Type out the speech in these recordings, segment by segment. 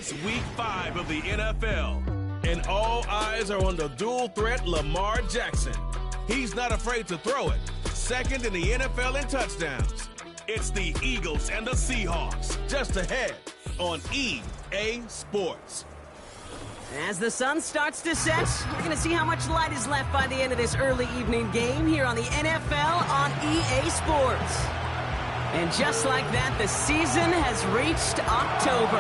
It's week 5 of the NFL, and all eyes are on the dual threat Lamar Jackson. He's not afraid to throw it. Second in the NFL in touchdowns. It's the Eagles and the Seahawks, just ahead on EA Sports. As the sun starts to set, we're going to see how much light is left by the end of this early evening game here on the NFL on EA Sports. And just like that, the season has reached October.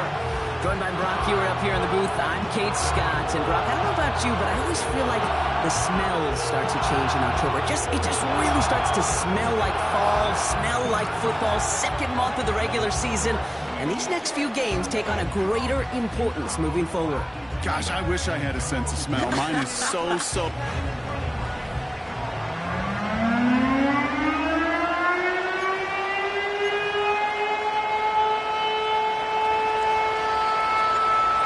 Joined by Brock Ewer up here in the booth, I'm Kate Scott. And Brock, I don't know about you, but I always feel like the smells start to change in October. It just really starts to smell like fall, smell like football, second month of the regular season. And these next few games take on a greater importance moving forward. Gosh, I wish I had a sense of smell. Mine is so...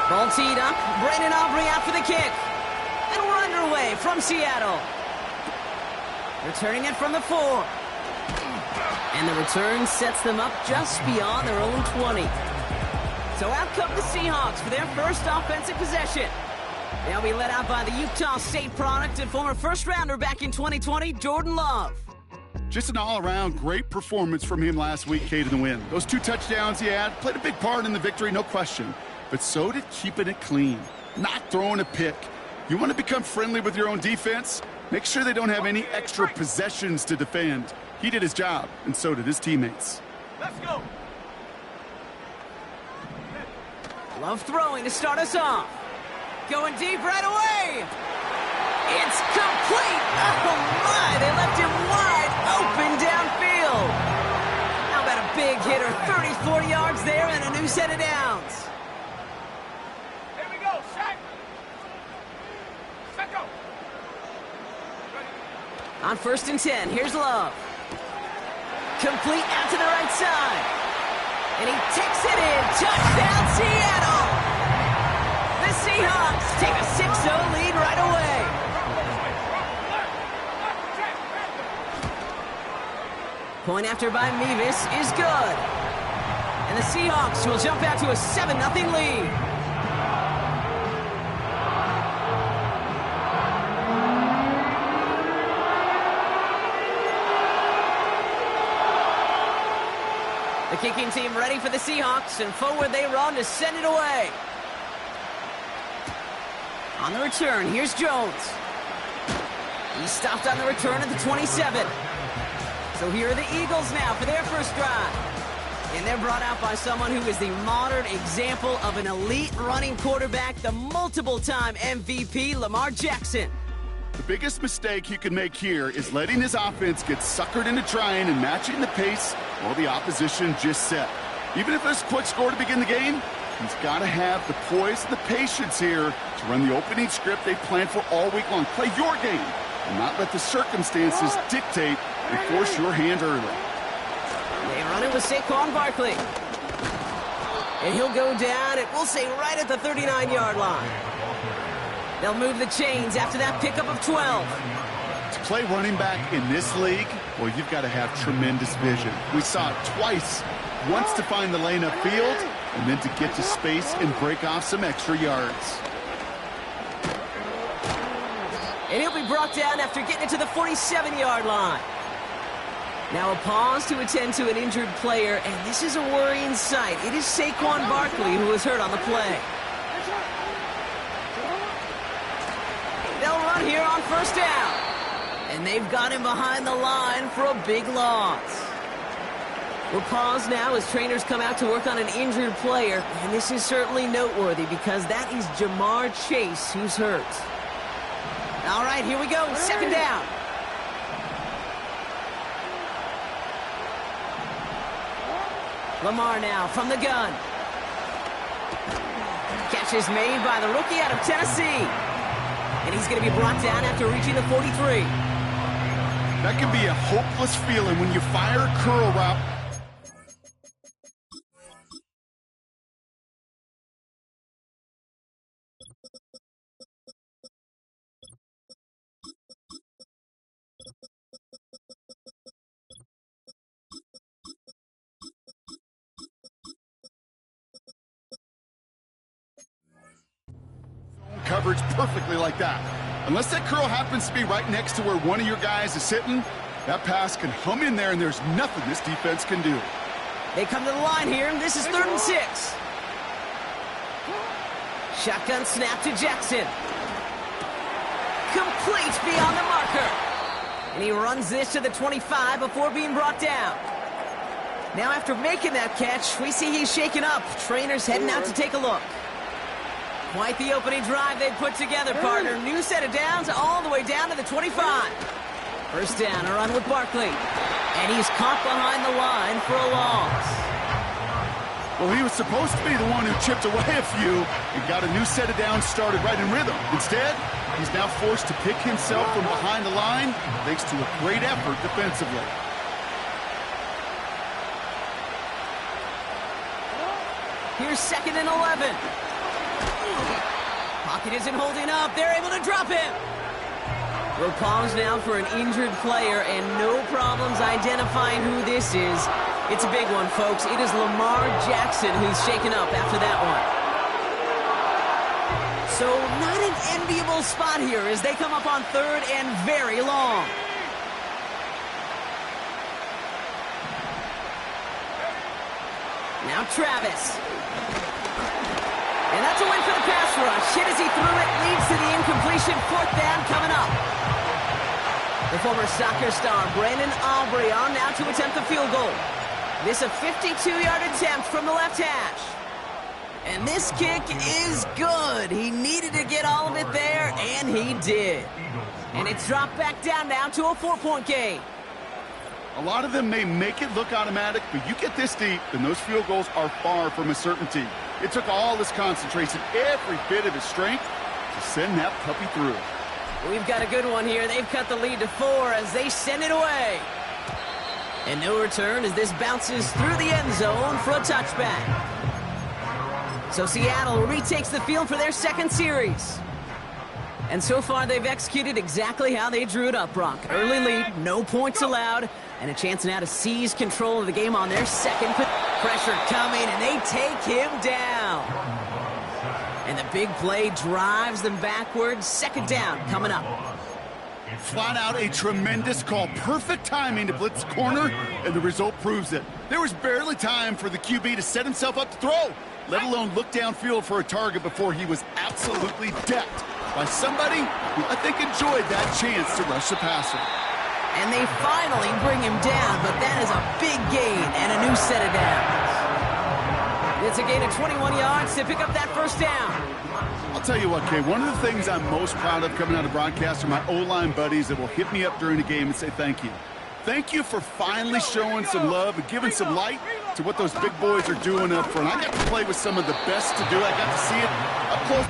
Ball teed up, Brandon Aubrey out for the kick. And we're underway from Seattle. Returning it from the 4. And the return sets them up just beyond their own 20. So out come the Seahawks for their first offensive possession. They'll be led out by the Utah State product and former first-rounder back in 2020, Jordan Love. Just an all-around great performance from him last week, Kate, in the win. Those 2 touchdowns he had played a big part in the victory, no question. But so did keeping it clean, not throwing a pick. You want to become friendly with your own defense? Make sure they don't have any extra possessions to defend. He did his job, and so did his teammates. Let's go. Love throwing to start us off. Going deep right away. It's complete. Oh, my. They left him wide open downfield. How about a big hitter, 30, 40 yards there and a new set of downs. On 1st and 10, here's Love. Complete out to the right side. And he takes it in. Touchdown, Seattle! The Seahawks take a 6-0 lead right away. Point after by Mevis is good. And the Seahawks will jump out to a 7-0 lead. The kicking team ready for the Seahawks, and forward they run to send it away. On the return, here's Jones. He stopped on the return at the 27. So here are the Eagles now for their first drive. And they're brought out by someone who is the modern example of an elite running quarterback, the multiple-time MVP, Lamar Jackson. The biggest mistake he can make here is letting his offense get suckered into trying and matching the pace while the opposition just set. Even if there's a quick score to begin the game, he's got to have the poise and the patience here to run the opening script they planned for all week long. Play your game and not let the circumstances dictate and force your hand early. They run it with Saquon Barkley. And he'll go down, we'll say right at the 39-yard line. They'll move the chains after that pickup of 12. To play running back in this league, well, you've got to have tremendous vision. We saw it twice. Once to find the lane upfield, and then to get to space and break off some extra yards. And he'll be brought down after getting it to the 47-yard line. Now a pause to attend to an injured player, and this is a worrying sight. It is Saquon Barkley who was hurt on the play. They'll run here on 1st down. And they've got him behind the line for a big loss. We'll pause now as trainers come out to work on an injured player. And this is certainly noteworthy because that is Jamar Chase who's hurt. All right, here we go. 2nd down. Lamar now from the gun. Catch is made by the rookie out of Tennessee. And he's going to be brought down after reaching the 43. That can be a hopeless feeling when you fire a curl route perfectly like that. Unless that curl happens to be right next to where one of your guys is sitting, that pass can hum in there, and there's nothing this defense can do. They come to the line here, and this is 3rd and 6. Shotgun snap to Jackson. Complete beyond the marker. And he runs this to the 25 before being brought down. Now after making that catch, we see he's shaken up. Trainer's heading out to take a look. Quite the opening drive they put together, partner. New set of downs all the way down to the 25. First down, a run with Barkley. And he's caught behind the line for a loss. Well, he was supposed to be the one who chipped away a few and got a new set of downs started right in rhythm. Instead, he's now forced to pick himself from behind the line thanks to a great effort defensively. Here's 2nd and 11. Pocket isn't holding up. They're able to drop him. Rapong's now for an injured player, and no problems identifying who this is. It's a big one, folks. It is Lamar Jackson who's shaken up after that one. So not an enviable spot here as they come up on 3rd and very long. Now Travis. And that's a win for the pass rush. Hit as he threw it, leads to the incompletion. 4th down coming up. The former soccer star, Brandon Aubrey, on now to attempt the field goal. This a 52-yard attempt from the left hash. And this kick is good. He needed to get all of it there, and he did. And it's dropped back down now to a 4-point game. A lot of them may make it look automatic, but you get this deep, and those field goals are far from a certainty. It took all his concentration, every bit of his strength, to send that puppy through. We've got a good one here. They've cut the lead to 4 as they send it away. And no return as this bounces through the end zone for a touchback. So Seattle retakes the field for their 2nd series. And so far they've executed exactly how they drew it up, Brock. Early lead, no points allowed, and a chance now to seize control of the game on their 2nd. Pressure coming, and they take him down. And the big play drives them backwards. 2nd down coming up. Flat out a tremendous call. Perfect timing to blitz corner, and the result proves it. There was barely time for the QB to set himself up to throw, let alone look downfield for a target before he was absolutely decked by somebody who I think enjoyed that chance to rush the passer. And they finally bring him down, but that is a big gain and a new set of downs. It's a gain of 21 yards to pick up that 1st down. I'll tell you what, Kay, one of the things I'm most proud of coming out of broadcast are my O-line buddies that will hit me up during the game and say thank you. Thank you for finally showing some love and giving some light to what those big boys are doing up front. I got to play with some of the best to do it. I got to see it up close.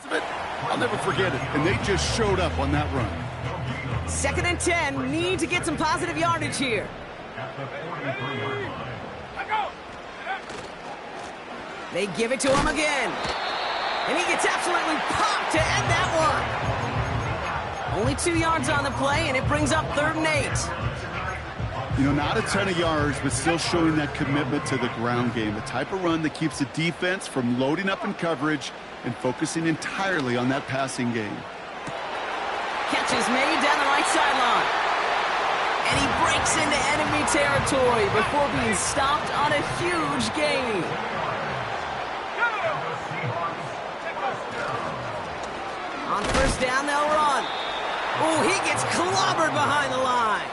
Of it, I'll never forget it, and they just showed up on that run. 2nd and 10, need to get some positive yardage here. They give it to him again, and he gets absolutely popped to end that one. Only 2 yards on the play, and it brings up 3rd and 8. You know, not a ton of yards, but still showing that commitment to the ground game. The type of run that keeps the defense from loading up in coverage and focusing entirely on that passing game. Catch is made down the right sideline. And he breaks into enemy territory before being stopped on a huge gain. On 1st down, they'll run. Oh, he gets clobbered behind the line.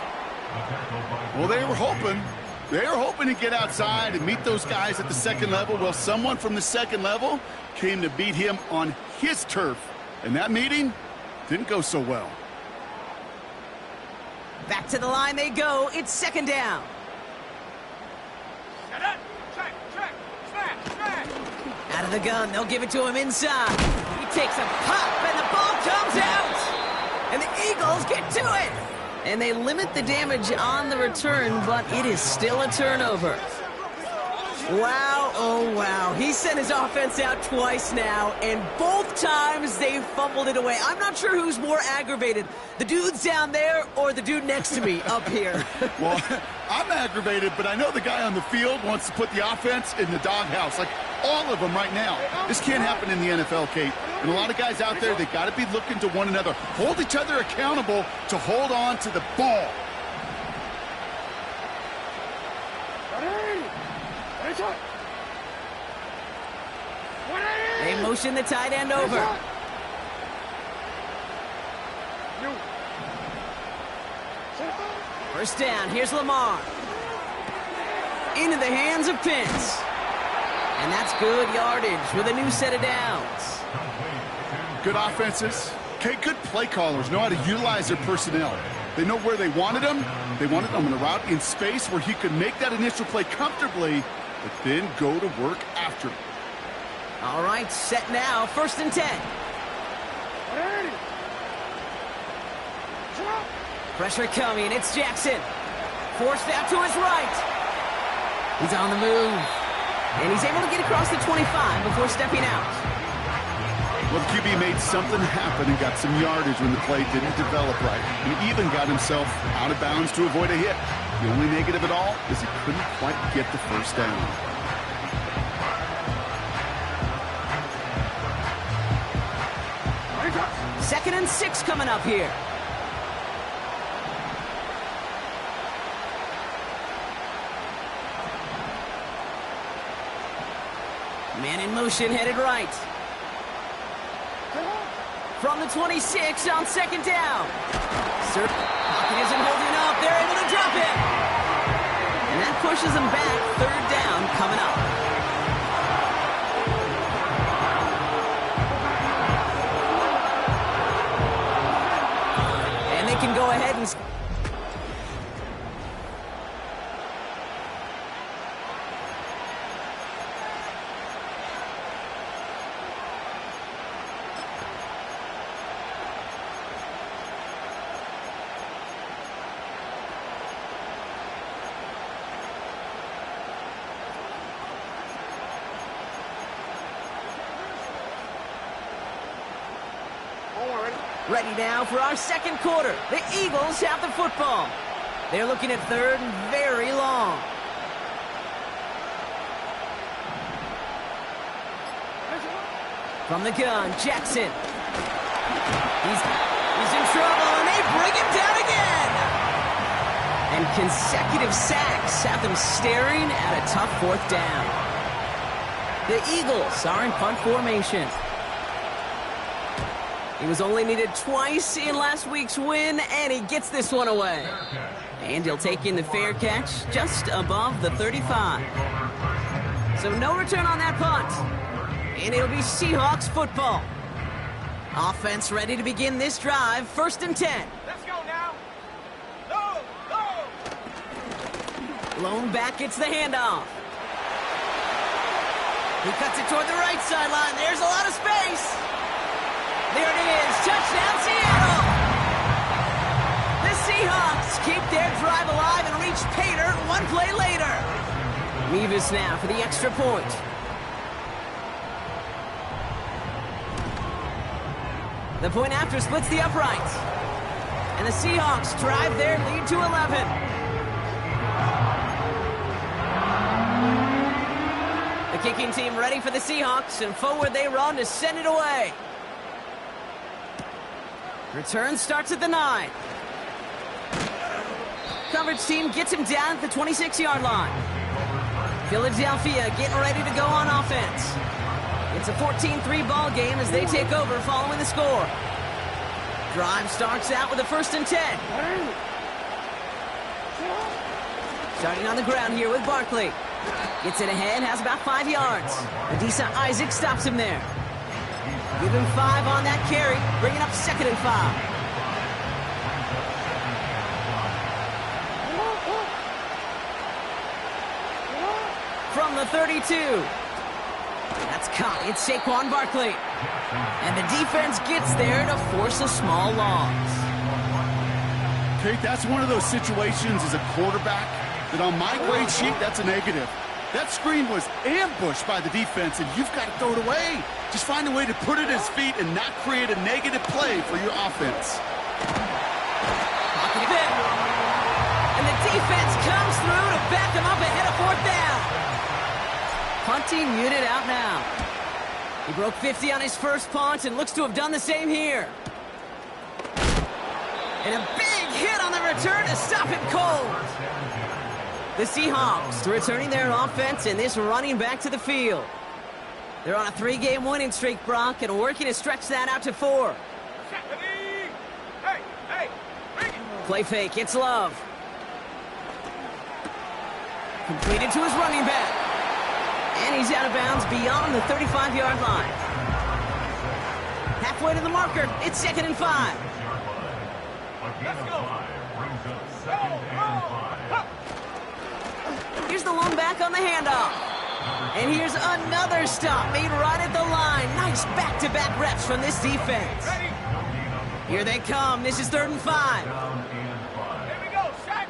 Well, they were hoping to get outside and meet those guys at the 2nd level. Well, someone from the 2nd level came to beat him on his turf. And that meeting didn't go so well. Back to the line they go. It's 2nd down. Out of the gun, they'll give it to him inside. He takes a pop, and the ball comes out. And the Eagles get to it. And they limit the damage on the return, but it is still a turnover. Wow, oh wow. He sent his offense out twice now, and both times they fumbled it away. I'm not sure who's more aggravated, the dudes down there or the dude next to me up here. Well, I'm aggravated, but I know the guy on the field wants to put the offense in the doghouse, like all of them right now. This can't happen in the NFL, Kate. And a lot of guys out there, they got to be looking to one another, hold each other accountable to hold on to the ball. They motion the tight end over. First down, here's Lamar. Into the hands of Pence. And that's good yardage with a new set of downs. Good offenses. Okay, good play callers know how to utilize their personnel. They know where they wanted them. They wanted them in a route in space where he could make that initial play comfortably, but then go to work after. All right, set now, 1st and 10. Pressure coming, it's Jackson. Forced out to his right. He's on the move. And he's able to get across the 25 before stepping out. Well, the QB made something happen and got some yardage when the play didn't develop right. He even got himself out of bounds to avoid a hit. The only negative at all is he couldn't quite get the 1st down. 2nd and 6 coming up here. Man in motion, headed right. From the 26 on 2nd down. Pocket isn't holding up. They're able to drop it. And that pushes them back. 3rd down coming up. And they can go ahead and... Ready now for our 2nd quarter. The Eagles have the football. They're looking at 3rd and very long. From the gun, Jackson. He's in trouble, and they bring him down again. And consecutive sacks have them staring at a tough 4th down. The Eagles are in punt formation. He was only needed twice in last week's win, and he gets this one away. And he'll take in the fair catch just above the 35. So no return on that punt. And it'll be Seahawks football. Offense ready to begin this drive, 1st and 10. Let's go now. Go, go. Lone back gets the handoff. He cuts it toward the right sideline. There's a lot of space. There it is, touchdown Seattle! The Seahawks keep their drive alive and reach pay dirt 1 play later. Mevis now for the extra point. The point after splits the uprights. And the Seahawks drive their lead to 11. The kicking team ready for the Seahawks, and forward they run to send it away. Return starts at the 9. Coverage team gets him down at the 26-yard line. Philadelphia getting ready to go on offense. It's a 14-3 ball game as they take over following the score. Drive starts out with a 1st and 10. Starting on the ground here with Barkley. Gets it ahead, has about 5 yards. Adisa Isaac stops him there. Give him 5 on that carry, bringing up 2nd and 5. From the 32. That's caught. It's Saquon Barkley. And the defense gets there to force a small loss. Kate, that's one of those situations as a quarterback that on my grade sheet, that's a negative. That screen was ambushed by the defense, and you've got to throw it away. Just find a way to put it at his feet and not create a negative play for your offense. And the defense comes through to back him up ahead of 4th down. Punting unit out now. He broke 50 on his first punt and looks to have done the same here. And a big hit on the return to stop him cold. The Seahawks returning their offense and this running back to the field. They're on a 3-game winning streak, Brock, and working to stretch that out to 4. Play fake, it's Love. Completed to his running back. And he's out of bounds beyond the 35-yard line. Halfway to the marker, it's 2nd and 5. Let's go. Here's the lone back on the handoff. And here's another stop made right at the line. Nice back-to-back reps from this defense. Here they come. This is 3rd and 5. Here we go. Shot.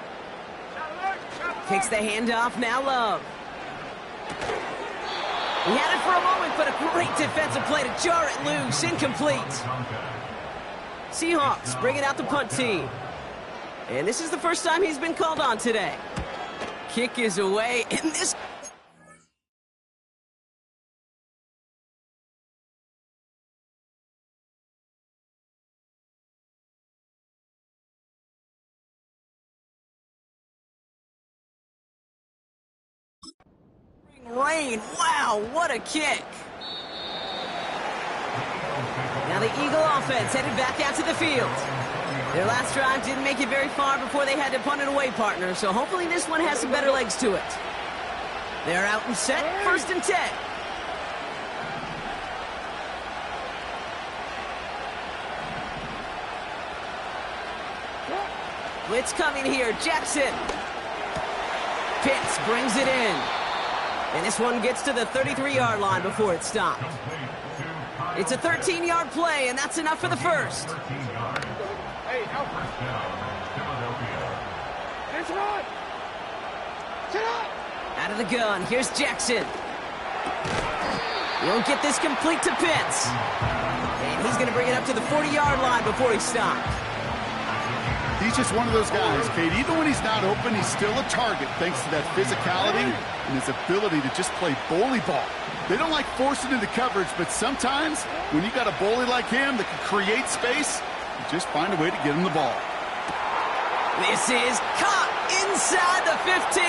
Takes the handoff, now Love. He had it for a moment, but a great defensive play to jar it loose. Incomplete. Seahawks bringing out the punt team. And this is the first time he's been called on today. Kick is away, and this... Rain, wow, what a kick. Now the Eagle offense headed back out to the field. Their last drive didn't make it very far before they had to punt it away, partner, so hopefully this one has some better legs to it. They're out and set, 1st and 10. Blitz coming here, Jackson. Pitts brings it in. And this one gets to the 33-yard line before it stopped. It's a 13-yard play, and that's enough for the first. Hey, Out of the gun, here's Jackson. He'll get this complete to Pitts. And he's going to bring it up to the 40-yard line before he stopped. He's just one of those guys, Kate. Even when he's not open, he's still a target thanks to that physicality and his ability to just play bully ball. They don't like forcing into coverage, but sometimes when you got a bully like him that can create space, you just find a way to get him the ball. This is caught inside the 15.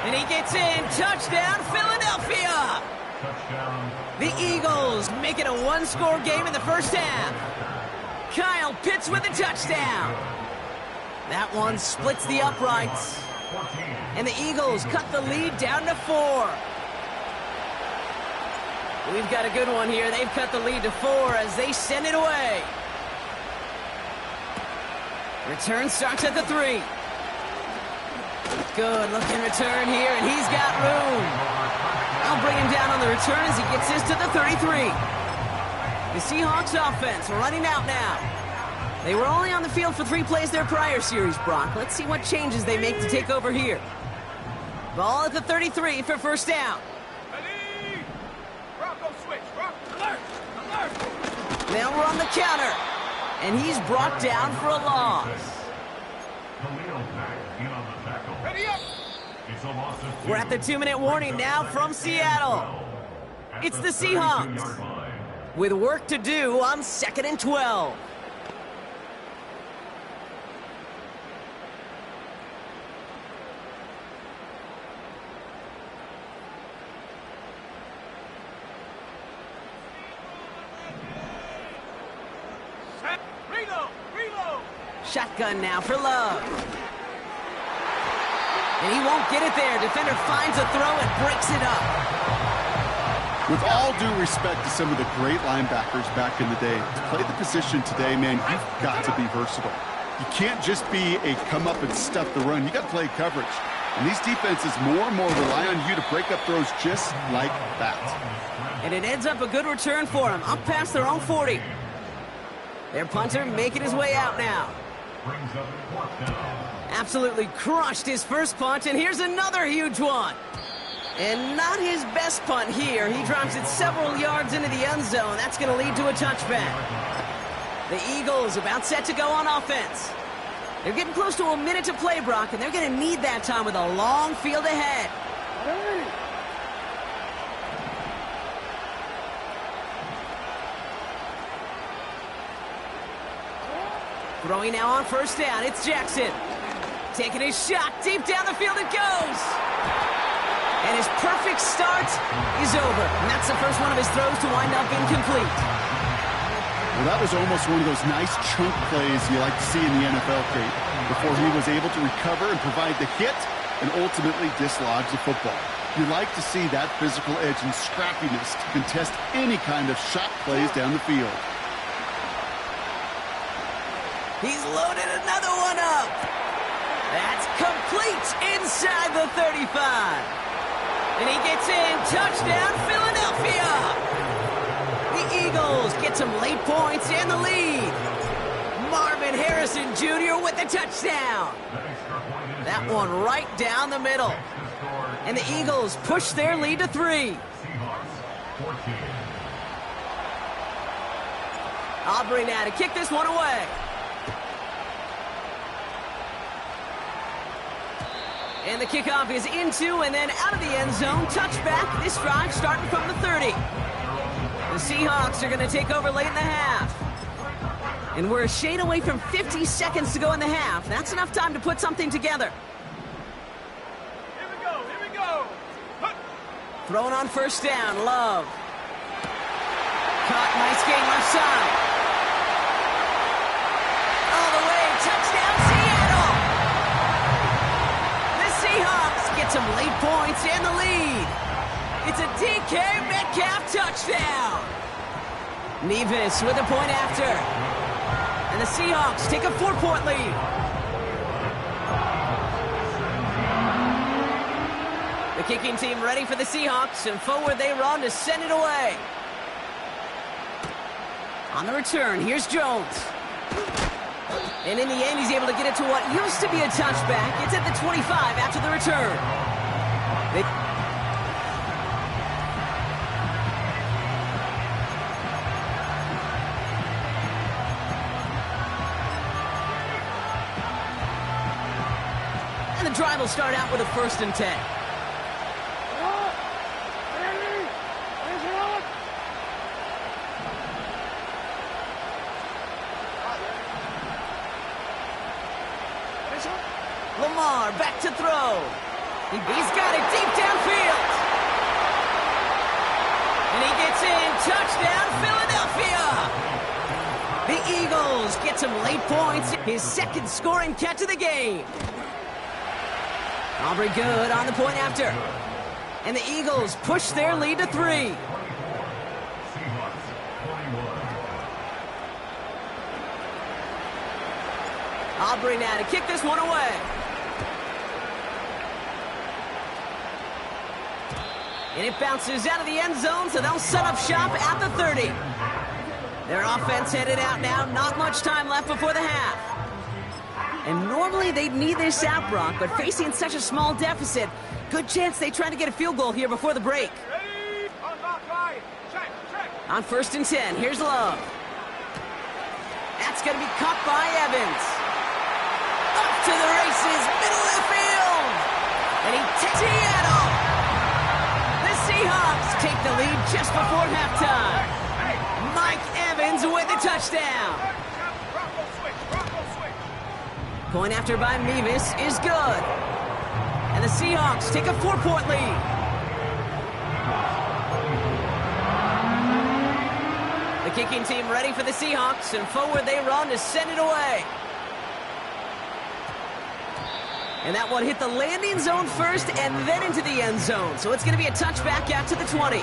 And he gets in. Touchdown, Philadelphia. The Eagles make it a one-score game in the first half. Kyle Pitts with a touchdown. That one splits the uprights. And the Eagles cut the lead down to 4. We've got a good one here. They've cut the lead to 4 as they send it away. Return starts at the 3. Good looking return here, and he's got room. I'll bring him down on the return as he gets this to the 33. The Seahawks offense running out now. They were only on the field for 3 plays their prior series, Brock. Let's see what changes they make to take over here. Ball at the 33 for first down. Bronco switch. Alert. They'll run the counter. And he's brought down for a loss. Ready up! We're at the 2-minute warning now from Seattle. It's the Seahawks with work to do on 2nd and 12. Reload! Shotgun now for Love. And he won't get it there. Defender finds a throw and breaks it up. With all due respect to some of the great linebackers back in the day, to play the position today, man, you've got to be versatile. You can't just be a come up and stuff the run. You got to play coverage. And these defenses more and more rely on you to break up throws just like that. And it ends up a good return for him, up past their own 40. Their punter making his way out now. Absolutely crushed his first punt, and here's another huge one. And not his best punt here. He drops it several yards into the end zone. That's going to lead to a touchback. The Eagles about set to go on offense. They're getting close to a minute to play, Brock, and they're going to need that time with a long field ahead. Throwing now on first down, it's Jackson. Taking his shot, deep down the field it goes. And his perfect start is over. And that's the first one of his throws to wind up incomplete. Well, that was almost one of those nice chunk plays you like to see in the NFL, Kate, before he was able to recover and provide the hit and ultimately dislodge the football. You like to see that physical edge and scrappiness to contest any kind of shot plays down the field. He's loaded another one up. That's complete inside the 35. And he gets in. Touchdown, Philadelphia. The Eagles get some late points and the lead. Marvin Harrison Jr. with the touchdown. That one right down the middle. And the Eagles push their lead to 3. Aubrey now to kick this one away. And the kickoff is into and then out of the end zone. Touchback. This drive starting from the 30. The Seahawks are going to take over late in the half. And we're a shade away from 50 seconds to go in the half. That's enough time to put something together. Here we go! Throwing on first down, Love. Caught, nice gain left side. All the way, touchdown Seattle! The Seahawks get some late points and the lead. It's a DK Metcalf touchdown. Nevis with a point after. And the Seahawks take a 4-point lead. The kicking team ready for the Seahawks, and forward they run to send it away. On the return, here's Jones. And in the end, he's able to get it to what used to be a touchback. It's at the 25 after the return. And the drive will start out with a 1st and 10. Lamar back to throw. He's got it deep downfield. And he gets in. Touchdown, Philadelphia. The Eagles get some late points. His second scoring catch of the game. Aubrey good on the point after. And the Eagles push their lead to 3. Aubrey now to kick this one away. And it bounces out of the end zone, so they'll set up shop at the 30. Their offense headed out now. Not much time left before the half. And normally they'd need this out, Brock, but facing such a small deficit, good chance they try to get a field goal here before the break. Ready? On back line. Check. On 1st and 10, here's Love. That's going to be caught by Evans. Up to the races, middle of the field. And he takes Seattle. The Seahawks take the lead just before halftime. Mike Evans with the touchdown. Point after by Mevis is good. And the Seahawks take a 4-point lead. The kicking team ready for the Seahawks, and forward they run to send it away. And that one hit the landing zone first and then into the end zone. So it's going to be a touchback out to the 20.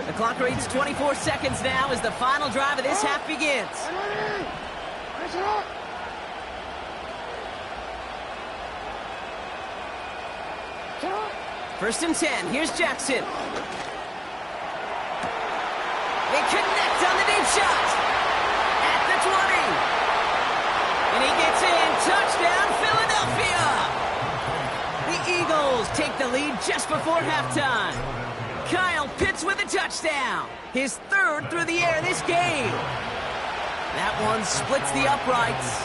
The clock reads 24 seconds now as the final drive of this half begins. First and 10. Here's Jackson. They connect on the deep shot. At the 20. And he gets in. Touchdown, Philadelphia. The Eagles take the lead just before halftime. Kyle Pitts with a touchdown. His third through the air this game. That one splits the uprights.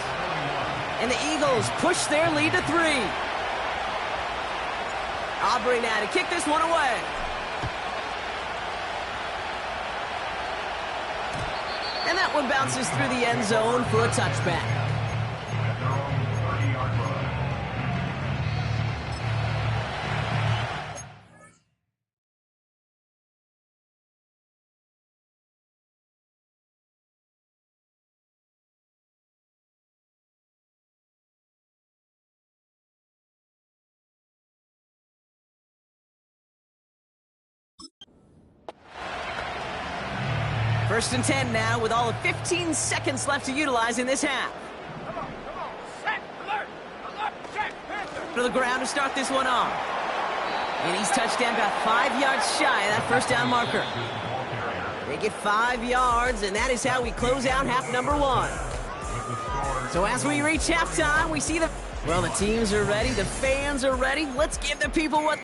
And the Eagles push their lead to 3. Aubrey now to kick this one away. And that one bounces through the end zone for a touchback. First and 10 now with all of 15 seconds left to utilize in this half. Come on. Set, alert, check, To the ground to start this one off. And he's touchdown about 5 yards shy of that first down marker. They get 5 yards, and that is how we close out half number 1. So as we reach halftime, we see the teams are ready, the fans are ready. Let's give the people what